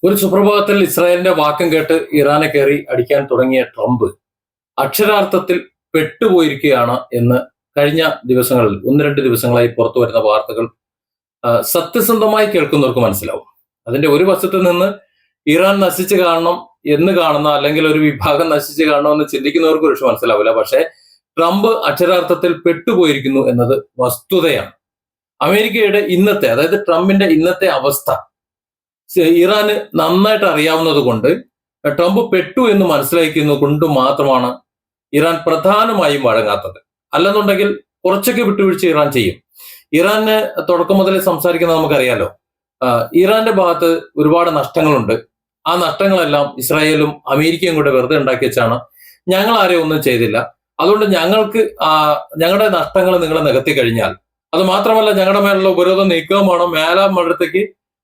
ഒരു സുപ്രഭാതത്തിൽ ഇസ്രായേലിന്റെ വാക്കം കേട്ട് ഇറാനെ കയറി അടിക്കാൻ തുടങ്ങിയ ട്രംപ് അക്ഷരാർത്ഥത്തിൽ പെട്ടുപോയിരിക്കുകയാണ് എന്ന് കഴിഞ്ഞ ദിവസങ്ങളിൽ ഒന്ന് രണ്ട് ദിവസങ്ങളായി പുറത്തു വരുന്ന വാർത്തകൾ സത്യസന്ധമായി കേൾക്കുന്നവർക്ക് മനസ്സിലാവും. അതിന്റെ ഒരു വശത്ത് നിന്ന് ഇറാൻ നശിച്ചു കാണണം എന്ന് കാണുന്ന, അല്ലെങ്കിൽ ഒരു വിഭാഗം നശിച്ചു കാണണമെന്ന് ചിന്തിക്കുന്നവർക്ക് ഒരു മനസ്സിലാവില്ല. പക്ഷേ ട്രംപ് അക്ഷരാർത്ഥത്തിൽ പെട്ടുപോയിരിക്കുന്നു എന്നത് വസ്തുതയാണ്. അമേരിക്കയുടെ ഇന്നത്തെ, അതായത് ട്രംപിന്റെ ഇന്നത്തെ അവസ്ഥ ഇറാന് നന്നായിട്ട് അറിയാവുന്നത് കൊണ്ട്, ട്രംപ് പെട്ടു എന്ന് മനസ്സിലാക്കുന്നത് കൊണ്ട് മാത്രമാണ് ഇറാൻ പ്രധാനമായും വഴങ്ങാത്തത്. അല്ലെന്നുണ്ടെങ്കിൽ കുറച്ചൊക്കെ വിട്ടുവീഴ്ച ഇറാൻ ചെയ്യും. ഇറാന് തുടക്കം മുതൽ സംസാരിക്കുന്നത് നമുക്കറിയാലോ. ഇറാന്റെ ഭാഗത്ത് ഒരുപാട് നഷ്ടങ്ങളുണ്ട്. ആ നഷ്ടങ്ങളെല്ലാം ഇസ്രായേലും അമേരിക്കയും കൂടെ വെറുതെ ഉണ്ടാക്കി വെച്ചാണ്. ഞങ്ങൾ ആരെയും ഒന്നും ചെയ്തില്ല, അതുകൊണ്ട് ഞങ്ങളുടെ നഷ്ടങ്ങൾ നിങ്ങൾ നികത്തി കഴിഞ്ഞാൽ, അത് മാത്രമല്ല ഞങ്ങളുടെ മേലുള്ള ഉപരോധം നീക്കുകയും വേണം, മേലാമടുത്തേക്ക്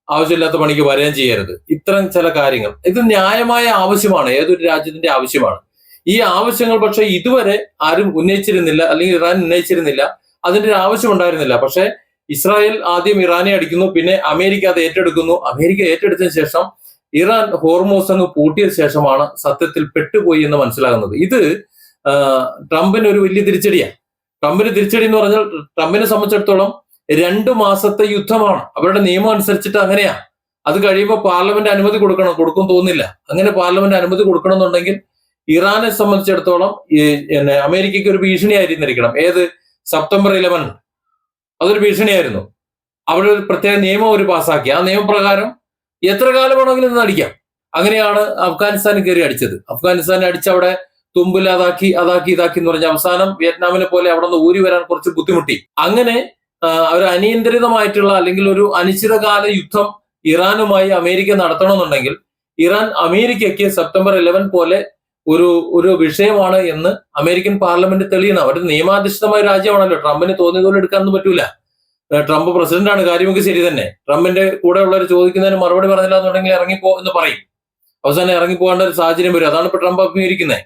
ആവശ്യമില്ലാത്ത പണിക്ക് വരികയും ചെയ്യരുത്. ഇത്തരം ചില കാര്യങ്ങൾ, ഇത് ന്യായമായ ആവശ്യമാണ്, ഏതൊരു രാജ്യത്തിന്റെ ആവശ്യമാണ്. ഈ ആവശ്യങ്ങൾ പക്ഷെ ഇതുവരെ ആരും ഉന്നയിച്ചിരുന്നില്ല, അല്ലെങ്കിൽ ഇറാൻ ഉന്നയിച്ചിരുന്നില്ല. അതിന്റെ ഒരു ആവശ്യം ഉണ്ടായിരുന്നില്ല. പക്ഷെ ഇസ്രായേൽ ആദ്യം ഇറാനെ അടിക്കുന്നു, പിന്നെ അമേരിക്ക അത് ഏറ്റെടുക്കുന്നു. അമേരിക്ക ഏറ്റെടുത്തതിന് ശേഷം ഇറാൻ ഹോർമോസ് അങ്ങ് പൂട്ടിയ ശേഷമാണ് സത്യത്തിൽ പെട്ടുപോയി എന്ന് മനസ്സിലാകുന്നത്. ഇത് ട്രംപിന് ഒരു വലിയ തിരിച്ചടിയാണ്. ട്രംപിന് തിരിച്ചടി എന്ന് പറഞ്ഞാൽ, ട്രംപിനെ സംബന്ധിച്ചിടത്തോളം 2 മാസത്തെ യുദ്ധമാണ്. അവരുടെ നിയമം അനുസരിച്ചിട്ട് അങ്ങനെയാ. അത് കഴിയുമ്പോൾ പാർലമെന്റ് അനുമതി കൊടുക്കും തോന്നില്ല. അങ്ങനെ പാർലമെന്റ് അനുമതി കൊടുക്കണമെന്നുണ്ടെങ്കിൽ ഇറാനെ സംബന്ധിച്ചിടത്തോളം അമേരിക്കയ്ക്ക് ഒരു ഭീഷണിയായിരുന്നിരിക്കണം. ഏത് സെപ്റ്റംബർ 11 അതൊരു ഭീഷണിയായിരുന്നു. അവിടെ ഒരു പ്രത്യേക നിയമം അവർ പാസ്സാക്കി. ആ നിയമപ്രകാരം എത്ര കാലം വേണമെങ്കിലും നിന്ന് അടിക്കാം. അങ്ങനെയാണ് അഫ്ഗാനിസ്ഥാനിൽ കയറി അടിച്ചത്. അഫ്ഗാനിസ്ഥാനെ അടിച്ച് അവിടെ തുമ്പിൽ ഇതാക്കി എന്ന് പറഞ്ഞ അവസാനം വിയറ്റ്നാമിനെ പോലെ അവിടെ നിന്ന് ഊരി വരാൻ കുറച്ച് ബുദ്ധിമുട്ടി. അങ്ങനെ ഒരു അനിയന്ത്രിതമായിട്ടുള്ള, അല്ലെങ്കിൽ ഒരു അനിശ്ചിതകാല യുദ്ധം ഇറാനുമായി അമേരിക്ക നടത്തണമെന്നുണ്ടെങ്കിൽ ഇറാൻ അമേരിക്കയ്ക്ക് സെപ്റ്റംബർ 11 പോലെ ഒരു വിഷയമാണ് എന്ന് അമേരിക്കൻ പാർലമെന്റ് തെളിയണം. അവർ നിയമാധിഷ്ഠിതമായ രാജ്യമാണല്ലോ. ട്രംപിന് തോന്നിയതുപോലെ എടുക്കാനൊന്നും പറ്റൂല. ട്രംപ് പ്രസിഡന്റാണ്, കാര്യമൊക്കെ ശരി തന്നെ. ട്രംപിന്റെ കൂടെ ഉള്ളവർ ചോദിക്കുന്നതിന് മറുപടി പറഞ്ഞില്ല എന്നുണ്ടെങ്കിൽ ഇറങ്ങിപ്പോ എന്ന് പറയും. അവസാനം ഇറങ്ങിപ്പോകേണ്ട ഒരു സാഹചര്യം വരും. അതാണ് ഇപ്പൊ ട്രംപ് അഭിമുഖീകരിക്കുന്നത്.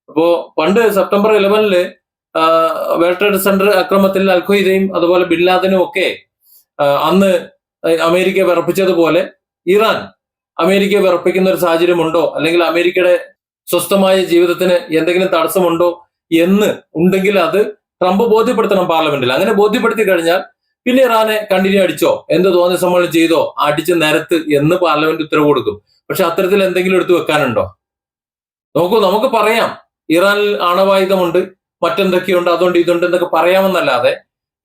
അപ്പോ പണ്ട് സെപ്റ്റംബർ 11 വേൾഡ് ട്രേഡ് സെന്റർ അക്രമത്തിൽ അൽഖ്വയ്ദയും അതുപോലെ ബിൻ ലാദനും ഒക്കെ അന്ന് അമേരിക്ക വിറപ്പിച്ചതുപോലെ ഇറാൻ അമേരിക്കയെ വിറപ്പിക്കുന്ന ഒരു സാഹചര്യമുണ്ടോ, അല്ലെങ്കിൽ അമേരിക്കയുടെ സ്വസ്ഥമായ ജീവിതത്തിന് എന്തെങ്കിലും തടസ്സമുണ്ടോ എന്ന് ഉണ്ടെങ്കിൽ അത് ട്രംപ് ബോധ്യപ്പെടുത്തണം പാർലമെന്റിൽ. അങ്ങനെ ബോധ്യപ്പെടുത്തി കഴിഞ്ഞാൽ പിന്നെ ഇറാനെ കണ്ടിന്യൂ അടിച്ചോ, എന്ത് തോന്നിയ സമ്മേളനം ചെയ്തോ, അടിച്ച് നിരത്ത് എന്ന് പാർലമെന്റ് ഉത്തരവ് കൊടുക്കും. പക്ഷെ അത്തരത്തിൽ എന്തെങ്കിലും എടുത്തു വെക്കാനുണ്ടോ? നമുക്ക് പറയാം ഇറാനിൽ ആണവായുധമുണ്ട്, മറ്റെന്തൊക്കെയുണ്ട്, അതുകൊണ്ട് ഇതുണ്ട് എന്നൊക്കെ പറയാമെന്നല്ലാതെ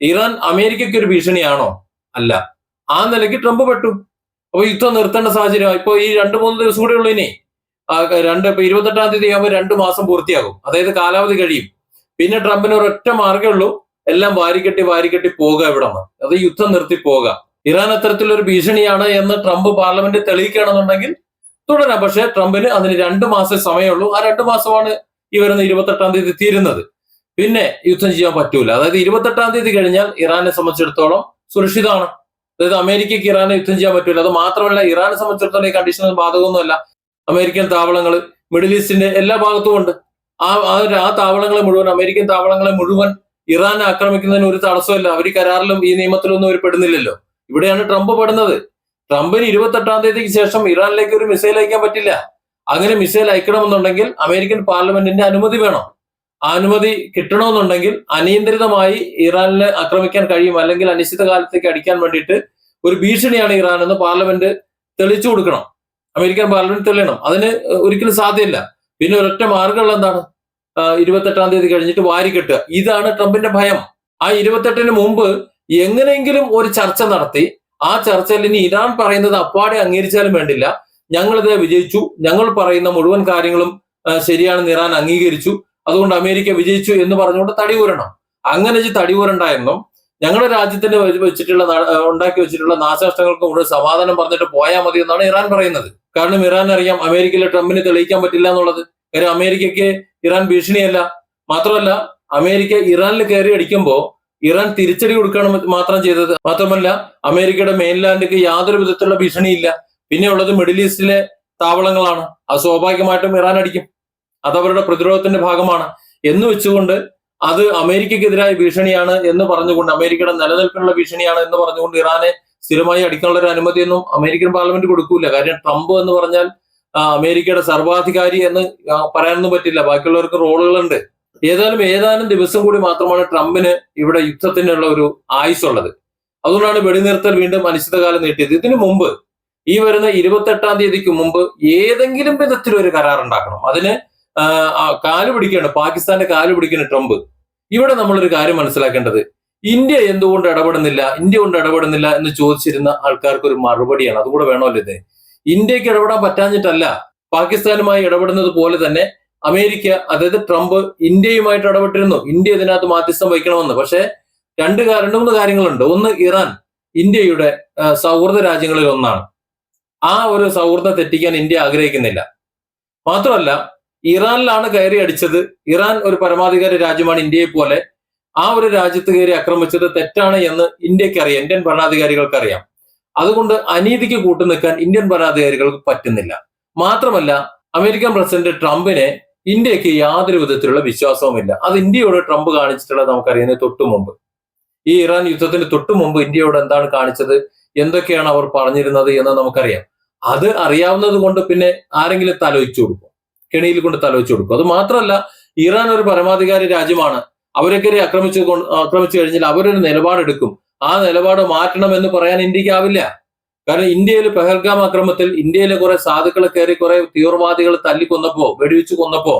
ഇറാൻ അമേരിക്കയ്ക്ക് ഒരു ഭീഷണിയാണോ? അല്ല. ആ നിലയ്ക്ക് ട്രംപ് പെട്ടു. അപ്പൊ യുദ്ധം നിർത്തേണ്ട സാഹചര്യം ഇപ്പൊ ഈ 2-3 ദിവസം കൂടെ ഉള്ളൂ. ഇനി ഇപ്പൊ 28-ാം തീയതി ആകുമ്പോൾ 2 മാസം പൂർത്തിയാകും. അതായത് കാലാവധി കഴിയും. പിന്നെ ട്രംപിന് ഒരൊറ്റ മാർഗ്ഗമേ ഉള്ളൂ, എല്ലാം വാരിക്കെട്ടി പോകുക. ഇവിടെ അത് യുദ്ധം നിർത്തി പോകുക. ഇറാൻ അത്തരത്തിലൊരു ഭീഷണിയാണ് എന്ന് ട്രംപ് പാർലമെന്റ് തെളിയിക്കുകയാണെന്നുണ്ടെങ്കിൽ തുടരാം. പക്ഷെ ട്രംപിന് അതിന് 2 മാസം സമയമുള്ളൂ. ആ 2 മാസമാണ് ഈ വരുന്ന 28-ാം തീയതി തീരുന്നത്. പിന്നെ യുദ്ധം ചെയ്യാൻ പറ്റൂല. അതായത് 28-ാം തീയതി കഴിഞ്ഞാൽ ഇറാനെ സംബന്ധിച്ചിടത്തോളം സുരക്ഷിതമാണ്. അതായത് അമേരിക്കയ്ക്ക് ഇറാനെ യുദ്ധം ചെയ്യാൻ പറ്റൂല. അത് മാത്രമല്ല, ഇറാനെ സംബന്ധിച്ചിടത്തോളം ഈ കണ്ടീഷനൊന്നും ബാധകമൊന്നുമല്ല. അമേരിക്കൻ താവളങ്ങൾ മിഡിൽ ഈസ്റ്റിന്റെ എല്ലാ ഭാഗത്തും ഉണ്ട്. ആ താവളങ്ങളെ മുഴുവൻ, അമേരിക്കൻ താവളങ്ങളെ മുഴുവൻ ഇറാനെ ആക്രമിക്കുന്നതിന് ഒരു തടസ്സമല്ല. അവർ കരാറിലും ഈ നിയമത്തിലൊന്നും അവർ പെടുന്നില്ലല്ലോ. ഇവിടെയാണ് ട്രംപ് പെടുന്നത്. ട്രംപിന് 28-ാം തീയതിക്ക് ശേഷം ഇറാനിലേക്ക് ഒരു മിസൈൽ അയക്കാൻ പറ്റില്ല. അങ്ങനെ മിസൈൽ അയക്കണമെന്നുണ്ടെങ്കിൽ അമേരിക്കൻ പാർലമെന്റിന്റെ അനുമതി വേണം. ആ അനുമതി കിട്ടണമെന്നുണ്ടെങ്കിൽ അനിയന്ത്രിതമായി ഇറാനിനെ ആക്രമിക്കാൻ കഴിയും, അല്ലെങ്കിൽ അനിശ്ചിത കാലത്തേക്ക് അടിക്കാൻ വേണ്ടിയിട്ട് ഒരു ഭീഷണിയാണ് ഇറാൻ എന്ന് പാർലമെന്റ് തെളിയിച്ചു കൊടുക്കണം. അമേരിക്കൻ പാർലമെന്റ് തെളിയണം. അതിന് ഒരിക്കലും സാധ്യമല്ല. പിന്നെ ഒരൊറ്റ മാർഗമുള്ള എന്താണ്? 28-ാം തീയതി കഴിഞ്ഞിട്ട് വാരിക്കെട്ടുക. ഇതാണ് ട്രംപിന്റെ ഭയം. ആ 28-ന് മുമ്പ് എങ്ങനെയെങ്കിലും ഒരു ചർച്ച നടത്തി, ആ ചർച്ചയിൽ ഇനി ഇറാൻ പറയുന്നത് അപ്പാടെ അംഗീകരിച്ചാലും വേണ്ടില്ല, ഞങ്ങളിത് വിജയിച്ചു, ഞങ്ങൾ പറയുന്ന മുഴുവൻ കാര്യങ്ങളും ശരിയാണെന്ന് ഇറാൻ അംഗീകരിച്ചു, അതുകൊണ്ട് അമേരിക്ക വിജയിച്ചു എന്ന് പറഞ്ഞുകൊണ്ട് തടികൂരണം. അങ്ങനെ തടികൂരണ്ടായെന്നും ഞങ്ങളുടെ രാജ്യത്തിന് ഉണ്ടാക്കി വെച്ചിട്ടുള്ള നാശനഷ്ടങ്ങൾക്ക് മുഴുവൻ സമാധാനം പറഞ്ഞിട്ട് പോയാൽ മതി എന്നാണ് ഇറാൻ പറയുന്നത്. കാരണം ഇറാൻ അറിയാം അമേരിക്കയിലെ ട്രംപിന് തെളിയിക്കാൻ പറ്റില്ല എന്നുള്ളത്. കാര്യം അമേരിക്കയ്ക്ക് ഇറാൻ ഭീഷണിയല്ല. മാത്രമല്ല, അമേരിക്ക ഇറാനിൽ കയറി അടിക്കുമ്പോൾ ഇറാൻ തിരിച്ചടി കൊടുക്കുകയാണ് മാത്രം ചെയ്തത്. മാത്രമല്ല, അമേരിക്കയുടെ മെയിൻലാൻഡിലേക്ക് യാതൊരു വിധത്തിലുള്ള ഭീഷണിയില്ല. പിന്നെ ഉള്ളത് മിഡിൽ ഈസ്റ്റിലെ താവളങ്ങളാണ്. അത് സ്വാഭാവികമായിട്ടും ഇറാൻ അടിക്കും. അത് അവരുടെ പ്രതിരോധത്തിന്റെ ഭാഗമാണ് എന്ന് വെച്ചുകൊണ്ട്, അത് അമേരിക്കക്കെതിരായ ഭീഷണിയാണ് എന്ന് പറഞ്ഞുകൊണ്ട്, അമേരിക്കയുടെ നിലനിൽപ്പിനുള്ള ഭീഷണിയാണ് എന്ന് പറഞ്ഞുകൊണ്ട് ഇറാനെ സ്ഥിരമായി അടിക്കാനുള്ള ഒരു അനുമതിയൊന്നും അമേരിക്കൻ പാർലമെന്റ് കൊടുക്കൂല. കാര്യം ട്രംപ് എന്ന് പറഞ്ഞാൽ അമേരിക്കയുടെ സർവാധികാരി എന്ന് പറയാനൊന്നും പറ്റില്ല. ബാക്കിയുള്ളവർക്ക് റോളുകളുണ്ട്. ഏതാനും ദിവസം കൂടി മാത്രമാണ് ട്രംപിന് ഇവിടെ യുദ്ധത്തിനുള്ള ഒരു ആയുസുള്ളത്. അതുകൊണ്ടാണ് വെടിനിർത്തൽ വീണ്ടും അനിശ്ചിതകാലം നീട്ടിയത്. ഇതിനു മുമ്പ് ഈ വരുന്ന 28-ാം തീയതിക്ക് മുമ്പ് ഏതെങ്കിലും വിധത്തിൽ ഒരു കരാർ ഉണ്ടാക്കണം. അതിന് കാല് പിടിക്കുകയാണ്, പാകിസ്ഥാന്റെ കാല് പിടിക്കുന്ന ട്രംപ്. ഇവിടെ നമ്മളൊരു കാര്യം മനസ്സിലാക്കേണ്ടത്, ഇന്ത്യ എന്തുകൊണ്ട് ഇടപെടുന്നില്ല എന്ന് ചോദിച്ചിരുന്ന ആൾക്കാർക്ക് ഒരു മറുപടിയാണ്. അതുകൂടെ വേണമല്ലോ ഇത്. ഇന്ത്യക്ക് ഇടപെടാൻ പറ്റാഞ്ഞിട്ടല്ല, പാകിസ്ഥാനുമായി ഇടപെടുന്നത് പോലെ തന്നെ അമേരിക്ക, അതായത് ട്രംപ് ഇന്ത്യയുമായിട്ട് ഇടപെട്ടിരുന്നു. ഇന്ത്യ ഇതിനകത്ത് മാധ്യസ്ഥം വഹിക്കണമെന്ന്. പക്ഷെ രണ്ട് മൂന്ന് കാര്യങ്ങളുണ്ട്. ഒന്ന്, ഇറാൻ ഇന്ത്യയുടെ സൗഹൃദ രാജ്യങ്ങളിൽ ഒന്നാണ്. ആ ഒരു സൗഹൃദം തെറ്റിക്കാൻ ഇന്ത്യ ആഗ്രഹിക്കുന്നില്ല. മാത്രമല്ല, ഇറാനിലാണ് കയറി അടിച്ചത്. ഇറാൻ ഒരു പരമാധികാര രാജ്യമാണ് ഇന്ത്യയെ പോലെ. ആ ഒരു രാജ്യത്ത് കയറി ആക്രമിച്ചത് തെറ്റാണ് എന്ന് ഇന്ത്യക്കറിയാം, ഇന്ത്യൻ ഭരണാധികാരികൾക്കറിയാം. അതുകൊണ്ട് അനീതിക്ക് കൂട്ടുനിൽക്കാൻ ഇന്ത്യൻ ഭരണാധികാരികൾക്ക് പറ്റുന്നില്ല. മാത്രമല്ല, അമേരിക്കൻ പ്രസിഡന്റ് ട്രംപിനെ ഇന്ത്യക്ക് യാതൊരു വിധത്തിലുള്ള വിശ്വാസവുമില്ല. അത് ഇന്ത്യയോട് ട്രംപ് കാണിച്ചിട്ടുള്ളത് നമുക്കറിയുന്നത് തൊട്ടു മുമ്പ്. ഈ ഇറാൻ യുദ്ധത്തിന് തൊട്ടു മുമ്പ് ഇന്ത്യയോട് എന്താണ് കാണിച്ചത്, എന്തൊക്കെയാണ് അവർ പറഞ്ഞിരുന്നത് എന്ന് നമുക്കറിയാം. അത് അറിയാവുന്നത് കൊണ്ട് പിന്നെ ആരെങ്കിലും തലോചിച്ചു കൊടുക്കും, കെണിയിൽ കൊണ്ട് തലോചിച്ചു കൊടുക്കും. അത് മാത്രമല്ല, ഇറാൻ ഒരു പരമാധികാരി രാജ്യമാണ്. അവരൊക്കെ ആക്രമിച്ചു കഴിഞ്ഞാൽ അവരൊരു നിലപാടെടുക്കും. ആ നിലപാട് മാറ്റണം എന്ന് പറയാൻ ഇന്ത്യക്കാവില്ല. കാരണം ഇന്ത്യയിൽ പെഹൽഗാം ആക്രമണത്തിൽ ഇന്ത്യയിലെ കുറെ സാധുക്കളെ കയറി കുറെ തീവ്രവാദികൾ തല്ലിക്കൊന്നപ്പോ, വെടിവെച്ച് കൊന്നപ്പോ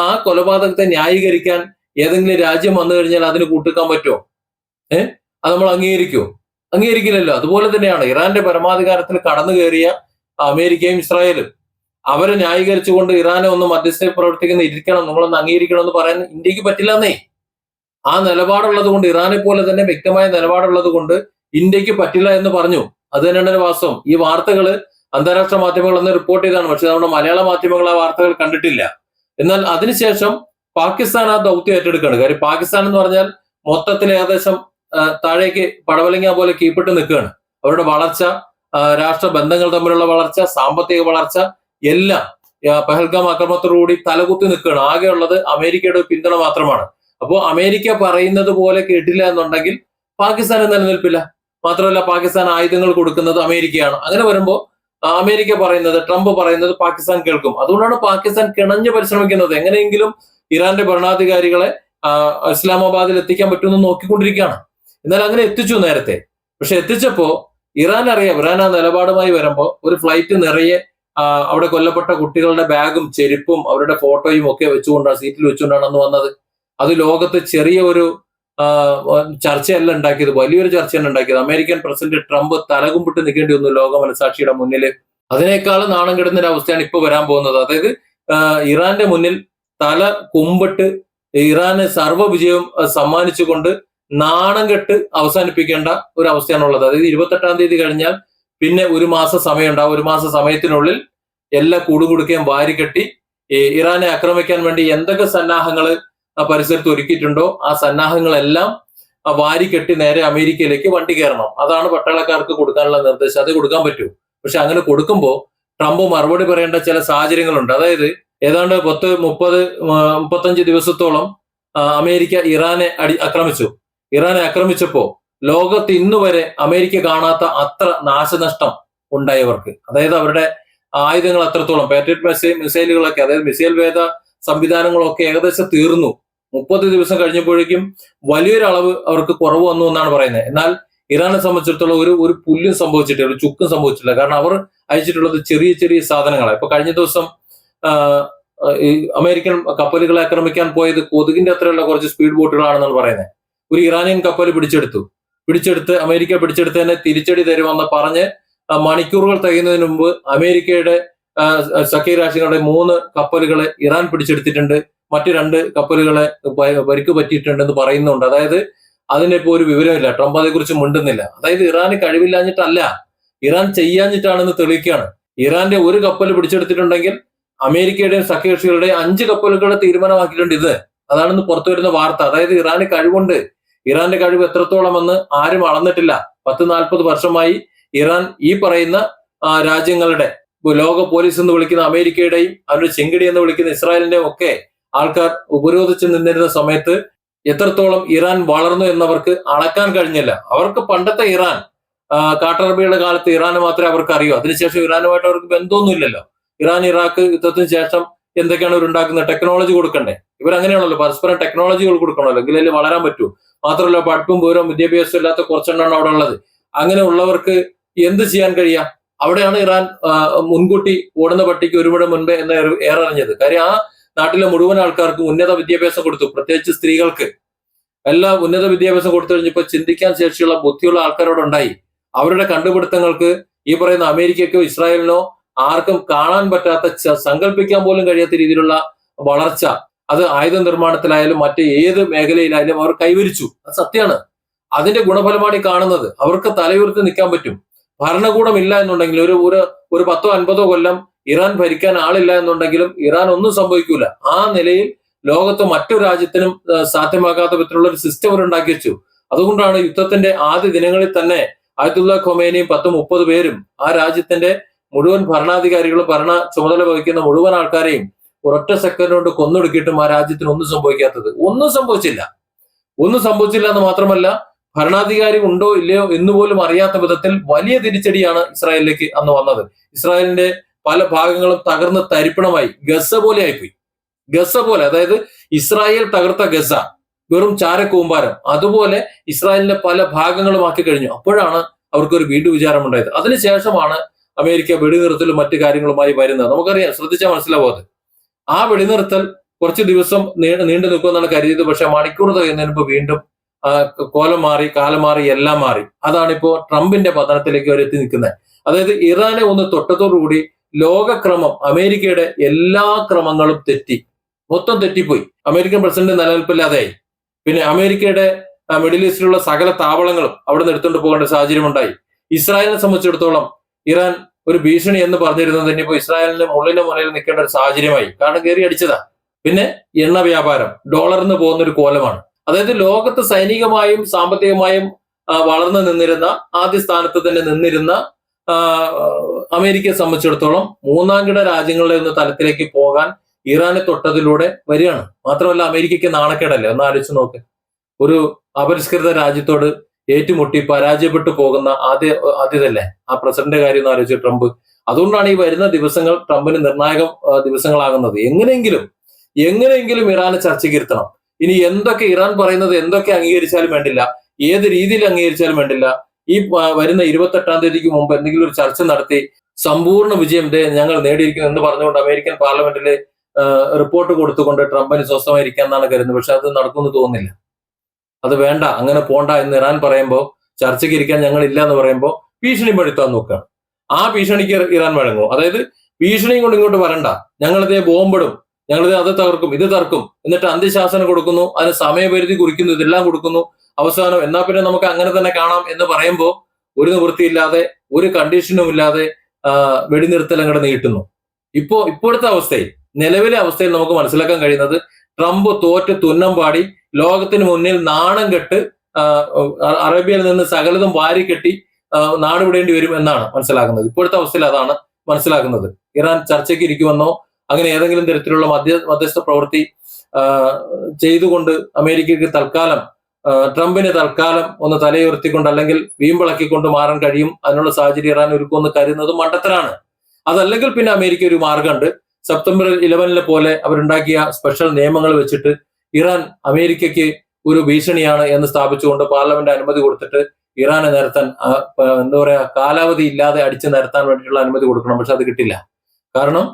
ആ കൊലപാതകത്തെ ന്യായീകരിക്കാൻ ഏതെങ്കിലും രാജ്യം വന്നു കഴിഞ്ഞാൽ അതിന് കൂട്ടിക്കാൻ പറ്റുമോ? അത് നമ്മൾ അംഗീകരിക്കില്ലല്ലോ. അതുപോലെ തന്നെയാണ് ഇറാന്റെ പരമാധികാരത്തിൽ കടന്നു കയറിയ അമേരിക്കയും ഇസ്രായേലും. അവരെ ന്യായീകരിച്ചുകൊണ്ട് ഇറാനെ ഒന്ന് മധ്യസ്ഥ ഇരിക്കണം, നിങ്ങളൊന്ന് അംഗീകരിക്കണം എന്ന് പറയാൻ ഇന്ത്യക്ക് പറ്റില്ലെന്നേ. ആ നിലപാടുള്ളത് കൊണ്ട്, ഇറാനെ പോലെ തന്നെ വ്യക്തമായ നിലപാടുള്ളത് കൊണ്ട് ഇന്ത്യക്ക് പറ്റില്ല എന്ന് പറഞ്ഞു. അത് തന്നെയാണ് വാസ്തവം. ഈ വാർത്തകൾ അന്താരാഷ്ട്ര മാധ്യമങ്ങൾ അന്ന് റിപ്പോർട്ട് ചെയ്താണ്. പക്ഷെ നമ്മുടെ മലയാള മാധ്യമങ്ങൾ ആ വാർത്തകൾ കണ്ടിട്ടില്ല. എന്നാൽ അതിനുശേഷം പാകിസ്ഥാൻ ആ ദൗത്യം ഏറ്റെടുക്കുകയാണ്. കാര്യം പാകിസ്ഥാൻ എന്ന് പറഞ്ഞാൽ മൊത്തത്തിൽ ഏകദേശം താഴേക്ക് പടവലങ്ങ പോലെ കീഴ്പ്പെട്ട് നിൽക്കുകയാണ്. അവരുടെ വളർച്ച, രാഷ്ട്ര ബന്ധങ്ങൾ തമ്മിലുള്ള വളർച്ച, സാമ്പത്തിക വളർച്ച എല്ലാം പെഹൽഗാം ആക്രമണത്തോടുകൂടി തലകുത്തി നിൽക്കുകയാണ്. ആകെയുള്ളത് അമേരിക്കയുടെ പിന്തുണ മാത്രമാണ്. അപ്പോൾ അമേരിക്ക പറയുന്നത് പോലെ കേട്ടില്ല എന്നുണ്ടെങ്കിൽ പാകിസ്ഥാന് നിലനിൽപ്പില്ല. മാത്രമല്ല, പാകിസ്ഥാൻ ആയുധങ്ങൾ കൊടുക്കുന്നത് അമേരിക്കയാണ്. അങ്ങനെ വരുമ്പോൾ അമേരിക്ക പറയുന്നത്, ട്രംപ് പറയുന്നത് പാകിസ്ഥാൻ കേൾക്കും. അതുകൊണ്ടാണ് പാകിസ്ഥാൻ കിണഞ്ഞു പരിശ്രമിക്കുന്നത്. എങ്ങനെയെങ്കിലും ഇറാന്റെ ഭരണാധികാരികളെ ഇസ്ലാമാബാദിൽ എത്തിക്കാൻ പറ്റുമെന്ന് നോക്കിക്കൊണ്ടിരിക്കുകയാണ്. എന്നാൽ അങ്ങനെ എത്തിച്ചു നേരത്തെ. പക്ഷെ എത്തിച്ചപ്പോ ഇറാൻ അറിയാം, ഇറാൻ ആ നിലപാടുമായി വരുമ്പോൾ ഒരു ഫ്ലൈറ്റ് നിറയെ അവിടെ കൊല്ലപ്പെട്ട കുട്ടികളുടെ ബാഗും ചെരുപ്പും അവരുടെ ഫോട്ടോയും ഒക്കെ വെച്ചുകൊണ്ടാണ്, സീറ്റിൽ വെച്ചുകൊണ്ടാണ് അന്ന് വന്നത്. അത് ലോകത്ത് ചെറിയ ഒരു ചർച്ചയല്ല ഉണ്ടാക്കിയത്, വലിയൊരു ചർച്ചയാണ് ഉണ്ടാക്കിയത്. അമേരിക്കൻ പ്രസിഡന്റ് ട്രംപ് തലകുമ്പിട്ട് നിൽക്കേണ്ടി വന്നു ലോക മനസാക്ഷിയുടെ മുന്നിൽ. അതിനേക്കാളും നാണം കെടുന്ന ഒരു അവസ്ഥയാണ് ഇപ്പൊ വരാൻ പോകുന്നത്. അതായത് ഇറാന്റെ മുന്നിൽ തല കുമ്പിട്ട് ഇറാന് സർവ്വ വിജയവും സമ്മാനിച്ചുകൊണ്ട് നാണം കെട്ട് അവസാനിപ്പിക്കേണ്ട ഒരു അവസ്ഥയാണുള്ളത്. അതായത് 28-ാം തീയതി കഴിഞ്ഞാൽ പിന്നെ ഒരു മാസം സമയം ഉണ്ടാവും. ഒരു മാസ സമയത്തിനുള്ളിൽ എല്ലാ കൂടുകുടുക്കയും വാരിക്കെട്ടി ഇറാനെ ആക്രമിക്കാൻ വേണ്ടി എന്തൊക്കെ സന്നാഹങ്ങൾ പരിസരത്ത് ഒരുക്കിയിട്ടുണ്ടോ ആ സന്നാഹങ്ങളെല്ലാം വാരിക്കെട്ടി നേരെ അമേരിക്കയിലേക്ക് വണ്ടി കയറണം. അതാണ് പട്ടാളക്കാർക്ക് കൊടുക്കാനുള്ള നിർദ്ദേശം. അത് കൊടുക്കാൻ പറ്റൂ. പക്ഷെ അങ്ങനെ കൊടുക്കുമ്പോൾ ട്രംപ് മറുപടി പറയേണ്ട ചില സാഹചര്യങ്ങളുണ്ട്. അതായത് ഏതാണ്ട് 35 ദിവസത്തോളം അമേരിക്ക ഇറാനെ ആക്രമിച്ചു. ഇറാനെ ആക്രമിച്ചപ്പോ ലോകത്ത് ഇന്നുവരെ അമേരിക്ക കാണാത്ത അത്ര നാശനഷ്ടം ഉണ്ടായവർക്ക്. അതായത് അവരുടെ ആയുധങ്ങൾ അത്രത്തോളം, പാട്രിയോട്ട് മിസൈലുകളൊക്കെ, അതായത് മിസൈൽ വേദ സംവിധാനങ്ങളൊക്കെ ഏകദേശം തീർന്നു. 30 ദിവസം കഴിഞ്ഞപ്പോഴേക്കും വലിയൊരു അളവ് അവർക്ക് കുറവ് വന്നു എന്നാണ് പറയുന്നത്. എന്നാൽ ഇറാനെ സംബന്ധിച്ചിടത്തോളം ഒരു പുല്ലും സംഭവിച്ചിട്ടില്ല, ഒരു ചുക്കും സംഭവിച്ചിട്ടില്ല. കാരണം അവർ അയച്ചിട്ടുള്ളത് ചെറിയ ചെറിയ സാധനങ്ങളാണ്. ഇപ്പൊ കഴിഞ്ഞ ദിവസം ഈ അമേരിക്കൻ കപ്പലുകളെ ആക്രമിക്കാൻ പോയത് കൊതുകിന്റെ അത്രയുള്ള കുറച്ച് സ്പീഡ് ബോട്ടുകളാണെന്നാണ് പറയുന്നത്. ഒരു ഇറാനിയൻ കപ്പൽ പിടിച്ചെടുത്ത് അമേരിക്ക പിടിച്ചെടുത്തതിനെ തിരിച്ചടി തരുമെന്ന് പറഞ്ഞ് മണിക്കൂറുകൾ തികയുന്നതിന് മുമ്പ് അമേരിക്കയുടെ സഖ്യരാഷ്ട്രങ്ങളുടെ 3 കപ്പലുകളെ ഇറാൻ പിടിച്ചെടുത്തിട്ടുണ്ട്. മറ്റു 2 കപ്പലുകളെ പരിക്ക് പറ്റിയിട്ടുണ്ടെന്ന് പറയുന്നുണ്ട്. അതായത് അതിനിപ്പോ ഒരു വിവരമില്ല. ട്രംപ് അതേക്കുറിച്ച് മിണ്ടുന്നില്ല. അതായത് ഇറാന് കഴിവില്ലാഞ്ഞിട്ടല്ല, ഇറാൻ ചെയ്യാഞ്ഞിട്ടാണെന്ന് തെളിയിക്കുകയാണ്. ഇറാന്റെ ഒരു കപ്പൽ പിടിച്ചെടുത്തിട്ടുണ്ടെങ്കിൽ അമേരിക്കയുടെയും സഖ്യകക്ഷികളുടെയും 5 കപ്പലുകളെ തീരുമാനമാക്കിയിട്ടുണ്ട് ഇത്. അതാണെന്ന് പുറത്തു വരുന്ന വാർത്ത. അതായത് ഇറാന് കഴിവുണ്ട്. ഇറാന്റെ കഴിവ് എത്രത്തോളമെന്ന് ആരും അളന്നിട്ടില്ല. 10-40 വർഷമായി ഇറാൻ ഈ പറയുന്ന രാജ്യങ്ങളുടെ ലോക പോലീസ് എന്ന് വിളിക്കുന്ന അമേരിക്കയുടെയും അവരുടെ ചെങ്കിടി എന്ന് വിളിക്കുന്ന ഇസ്രായേലിന്റെയും ഒക്കെ ആൾക്കാർ ഉപരോധിച്ച് നിന്നിരുന്ന സമയത്ത് എത്രത്തോളം ഇറാൻ വളർന്നു എന്നവർക്ക് അളക്കാൻ കഴിഞ്ഞില്ല. അവർക്ക് പണ്ടത്തെ ഇറാൻ കാട്ടറബിയുടെ കാലത്ത് ഇറാന് മാത്രമേ അവർക്ക് അറിയൂ. അതിനുശേഷം ഇറാനുമായിട്ട് അവർക്ക് ബന്ധമൊന്നുമില്ലല്ലോ. ഇറാൻ ഇറാഖ് യുദ്ധത്തിന് ശേഷം എന്തൊക്കെയാണ് ഇവർ ഉണ്ടാക്കുന്നത്? ടെക്നോളജി കൊടുക്കണ്ടേ? ഇവരങ്ങനെയാണല്ലോ, പരസ്പരം ടെക്നോളജികൾ കൊടുക്കണമല്ലോ, എങ്കിലേ വളരാൻ പറ്റൂ. മാത്രമല്ല പഠിപ്പും പൂരവും വിദ്യാഭ്യാസം ഇല്ലാത്ത കുറച്ചെണ്ണമാണ് അവിടെ ഉള്ളത്. അങ്ങനെ ഉള്ളവർക്ക് എന്ത് ചെയ്യാൻ കഴിയാം? അവിടെയാണ് ഇറാൻ മുൻകൂട്ടി ഓടുന്ന പട്ടിക്ക് ഒരു മുഴം മുൻപേ എന്ന് ഏററിഞ്ഞത്. കാര്യം ആ നാട്ടിലെ മുഴുവൻ ആൾക്കാർക്കും ഉന്നത വിദ്യാഭ്യാസം കൊടുത്തു, പ്രത്യേകിച്ച് സ്ത്രീകൾക്ക് എല്ലാം ഉന്നത വിദ്യാഭ്യാസം കൊടുത്തു കഴിഞ്ഞപ്പോൾ ചിന്തിക്കാൻ ശേഷിയുള്ള ബുദ്ധിയുള്ള ആൾക്കാരോടുണ്ടായി. അവരുടെ കണ്ടുപിടുത്തങ്ങൾക്ക് ഈ പറയുന്ന അമേരിക്കയ്ക്കോ ഇസ്രായേലിനോ ആർക്കും കാണാൻ പറ്റാത്ത, സങ്കല്പിക്കാൻ പോലും കഴിയാത്ത രീതിയിലുള്ള വളർച്ച അത് ആയുധ നിർമ്മാണത്തിലായാലും മറ്റ് ഏത് മേഖലയിലായാലും അവർ കൈവരിച്ചു. അത് സത്യമാണ്. അതിന്റെ ഗുണഫലമാണ് ഈ കാണുന്നത്. അവർക്ക് തലയുയർത്തി നിൽക്കാൻ പറ്റും. ഭരണകൂടം ഇല്ല എന്നുണ്ടെങ്കിൽ ഒരു 10-50 കൊല്ലം ഇറാൻ ഭരിക്കാൻ ആളില്ല എന്നുണ്ടെങ്കിലും ഇറാൻ ഒന്നും സംഭവിക്കൂല. ആ നിലയിൽ ലോകത്ത് മറ്റൊരു രാജ്യത്തിനും സാധ്യമാകാത്ത വിധത്തിലുള്ള ഒരു സിസ്റ്റം അവർ ഉണ്ടാക്കി വെച്ചു. അതുകൊണ്ടാണ് യുദ്ധത്തിന്റെ ആദ്യ ദിനങ്ങളിൽ തന്നെ അയത്തുള്ള ഖൊമേനിയും 10-30 പേരും ആ രാജ്യത്തിന്റെ മുഴുവൻ ഭരണാധികാരികളും ഭരണ ചുമതല വഹിക്കുന്ന മുഴുവൻ ആൾക്കാരെയും ഒരൊറ്റ സെക്കൻഡ് കൊണ്ട് കൊന്നൊടുക്കിയിട്ടും ആ രാജ്യത്തിന് ഒന്നും സംഭവിക്കാത്തത്. ഒന്നും സംഭവിച്ചില്ല എന്ന് മാത്രമല്ല, ഭരണാധികാരി ഉണ്ടോ ഇല്ലയോ എന്ന് പോലും അറിയാത്ത വിധത്തിൽ വലിയ തിരിച്ചടിയാണ് ഇസ്രായേലിലേക്ക് അന്ന് വന്നത്. ഇസ്രായേലിന്റെ പല ഭാഗങ്ങളും തകർന്ന് തരിപ്പണമായി. ഗസ പോലെ ആയിപ്പോയി. ഗസ പോലെ, അതായത് ഇസ്രായേൽ തകർത്ത ഗസ വെറും ചാരക്കൂമ്പാരം അതുപോലെ ഇസ്രായേലിന്റെ പല ഭാഗങ്ങളുമാക്കി കഴിഞ്ഞു. അപ്പോഴാണ് അവർക്കൊരു വീണ്ടും വിചാരമുണ്ടായത്. അതിനുശേഷമാണ് അമേരിക്ക വെടിനിർത്തലും മറ്റു കാര്യങ്ങളുമായി വരുന്നത്. നമുക്കറിയാം, ശ്രദ്ധിച്ചാൽ മനസ്സിലാവാതെ. ആ വെടിനിർത്തൽ കുറച്ച് ദിവസം നീണ്ടു നിൽക്കുമെന്നാണ് കരുതിയത്. പക്ഷെ മണിക്കൂർ കഴിയുന്നതിന് മുമ്പ് വീണ്ടും കാലം മാറി എല്ലാം മാറി. അതാണിപ്പോ ട്രംപിന്റെ പതനത്തിലേക്ക് അവർ എത്തി നിൽക്കുന്നത്. അതായത് ഇറാനെ ഒന്ന് തൊട്ടതോടുകൂടി ലോകക്രമം, അമേരിക്കയുടെ എല്ലാ ക്രമങ്ങളും മൊത്തം തെറ്റിപ്പോയി. അമേരിക്കൻ പ്രസിഡന്റ് നിലനിൽപ്പില്ലാതെയായി. പിന്നെ അമേരിക്കയുടെ മിഡിൽ ഈസ്റ്റിലുള്ള സകല താവളങ്ങളും അവിടെ നിന്ന് എടുത്തുകൊണ്ട് പോകേണ്ട സാഹചര്യം ഉണ്ടായി. ഇസ്രായേലിനെ സംബന്ധിച്ചിടത്തോളം ഇറാൻ ഒരു ഭീഷണി എന്ന് പറഞ്ഞിരുന്നത് ഇനിയിപ്പോ ഇസ്രായേലിന്റെ മുള്ളിന്റെ മുനയിൽ നിൽക്കേണ്ട ഒരു സാഹചര്യമായി. കാരണം കയറി അടിച്ചതാ. പിന്നെ എണ്ണ വ്യാപാരം ഡോളറിന് പോകുന്ന ഒരു കോലമാണ്. അതായത് ലോകത്ത് സൈനികമായും സാമ്പത്തികമായും വളർന്നു നിന്നിരുന്ന, ആദ്യ സ്ഥാനത്ത് തന്നെ നിന്നിരുന്ന അമേരിക്കയെ സംബന്ധിച്ചിടത്തോളം മൂന്നാംകിട രാജ്യങ്ങളുടെ ഒന്ന് തലത്തിലേക്ക് പോകാൻ ഇറാനെ തൊട്ടതിലൂടെ വരികയാണ്. മാത്രമല്ല അമേരിക്കയ്ക്ക് നാണക്കേടല്ലേ? ഒന്ന് ആലോചിച്ച് നോക്ക്. ഒരു അപരിഷ്കൃത രാജ്യത്തോട് ഏറ്റുമുട്ടി പരാജയപ്പെട്ടു പോകുന്ന ആദ്യതല്ലേ ആ പ്രസിഡന്റ് കാര്യം ഒന്ന് ആലോചിച്ച് ട്രംപ്. അതുകൊണ്ടാണ് ഈ വരുന്ന ദിവസങ്ങൾ ട്രംപിന് നിർണായക ദിവസങ്ങളാകുന്നത്. എങ്ങനെയെങ്കിലും ഇറാനെ ചർച്ചയ്ക്ക് ഇരുത്തണം. ഇനി എന്തൊക്കെ ഇറാൻ പറയുന്നത് എന്തൊക്കെ അംഗീകരിച്ചാലും വേണ്ടില്ല, ഏത് രീതിയിൽ അംഗീകരിച്ചാലും വേണ്ടില്ല, ഈ വരുന്ന 28-ാം തീയതിക്ക് മുമ്പ് എന്തെങ്കിലും ഒരു ചർച്ച നടത്തി സമ്പൂർണ്ണ വിജയം ഞങ്ങൾ നേടിയിരിക്കുന്നു എന്ന് പറഞ്ഞുകൊണ്ട് അമേരിക്കൻ പാർലമെന്റിൽ റിപ്പോർട്ട് കൊടുത്തുകൊണ്ട് ട്രംപിന് സ്വസ്ഥമായിരിക്കാം എന്നാണ് കരുതുന്നത്. പക്ഷെ അത് നടക്കുമെന്ന് തോന്നുന്നില്ല. അത് വേണ്ട, അങ്ങനെ പോണ്ട എന്ന് ഇറാൻ പറയുമ്പോൾ, ചർച്ചയ്ക്ക് ഇരിക്കാൻ ഞങ്ങൾ ഇല്ല എന്ന് പറയുമ്പോൾ ഭീഷണിപ്പെടുത്താൻ നോക്കുകയാണ്. ആ ഭീഷണിക്ക് ഇറാൻ വഴങ്ങും. അതായത് ഭീഷണിയും കൊണ്ട് ഇങ്ങോട്ട് വരണ്ട, ഞങ്ങളിതേ ബോംബിടും, ഞങ്ങളിത് അത് തകർക്കും, ഇത് തകർക്കും, എന്നിട്ട് അന്ത്യശാസനം കൊടുക്കുന്നു, അതിന് സമയപരിധി കുറിക്കുന്നു, ഇതെല്ലാം കൊടുക്കുന്നു. അവസാനം എന്നാ പിന്നെ നമുക്ക് അങ്ങനെ തന്നെ കാണാം എന്ന് പറയുമ്പോൾ ഒരു നിവൃത്തിയില്ലാതെ, ഒരു കണ്ടീഷനും ഇല്ലാതെ വെടിനിർത്തൽ അങ്ങോട്ട് നീട്ടുന്നു. ഇപ്പോഴത്തെ അവസ്ഥയിൽ, നിലവിലെ അവസ്ഥയിൽ നമുക്ക് മനസ്സിലാക്കാൻ കഴിയുന്നത് ട്രംപ് തോറ്റ് തുന്നം പാടി ലോകത്തിന് മുന്നിൽ നാണം കെട്ട് അറേബ്യയിൽ നിന്ന് സകലതും വാരിക്കെട്ടി നാടുവിടേണ്ടി വരും എന്നാണ് മനസ്സിലാക്കുന്നത്. ഇപ്പോഴത്തെ അവസ്ഥയിൽ അതാണ് മനസ്സിലാക്കുന്നത്. ഇറാൻ ചർച്ചയ്ക്ക് ഇരിക്കുമെന്നോ അങ്ങനെ ഏതെങ്കിലും തരത്തിലുള്ള മധ്യസ്ഥ പ്രവൃത്തി ചെയ്തുകൊണ്ട് അമേരിക്കയ്ക്ക് ട്രംപിന് തൽക്കാലം ഒന്ന് തലയുയർത്തിക്കൊണ്ട് അല്ലെങ്കിൽ വീമ്പിളക്കിക്കൊണ്ട് മാറാൻ കഴിയും, അതിനുള്ള സാഹചര്യം ഇറാൻ ഒരുക്കുമെന്ന് കരുതുന്നത് മണ്ടത്തരാണ്. അതല്ലെങ്കിൽ പിന്നെ അമേരിക്ക ഒരു മാർഗമുണ്ട്. സെപ്റ്റംബർ 11 പോലെ അവരുണ്ടാക്കിയ സ്പെഷ്യൽ നിയമങ്ങൾ വെച്ചിട്ട് ഇറാൻ അമേരിക്കയ്ക്ക് ഒരു ഭീഷണിയാണ് എന്ന് സ്ഥാപിച്ചുകൊണ്ട് പാർലമെന്റ് അനുമതി കൊടുത്തിട്ട് ഇറാനെ നിരത്താൻ, എന്താ പറയാ, കാലാവധി ഇല്ലാതെ അടിച്ചു നിരത്താൻ വേണ്ടിയിട്ടുള്ള അനുമതി കൊടുക്കണം. പക്ഷെ അത് കിട്ടില്ല. കാരണം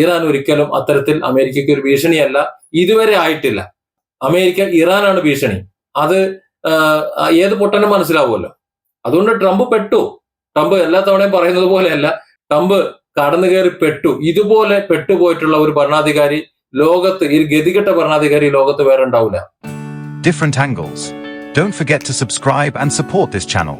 ഇറാൻ ഒരിക്കലും അത്തരത്തിൽ അമേരിക്കയ്ക്ക് ഒരു ഭീഷണിയല്ല, ഇതുവരെ ആയിട്ടില്ല. ഇറാനാണ് ഭീഷണി. അത് ഏത് പൊട്ടനും മനസ്സിലാവുമല്ലോ. അതുകൊണ്ട് ട്രംപ് എല്ലാ തവണയും പറയുന്നത് പോലെയല്ല, ട്രംപ് കടന്നു കയറി ഇതുപോലെ പെട്ടുപോയിട്ടുള്ള ഒരു ഭരണാധികാരി ലോകത്ത്, ഈ ഗതികെട്ട ഭരണാധികാരി ലോകത്ത് വേറെ ഉണ്ടാവില്ല. Different angles. Don't forget to subscribe and support this channel.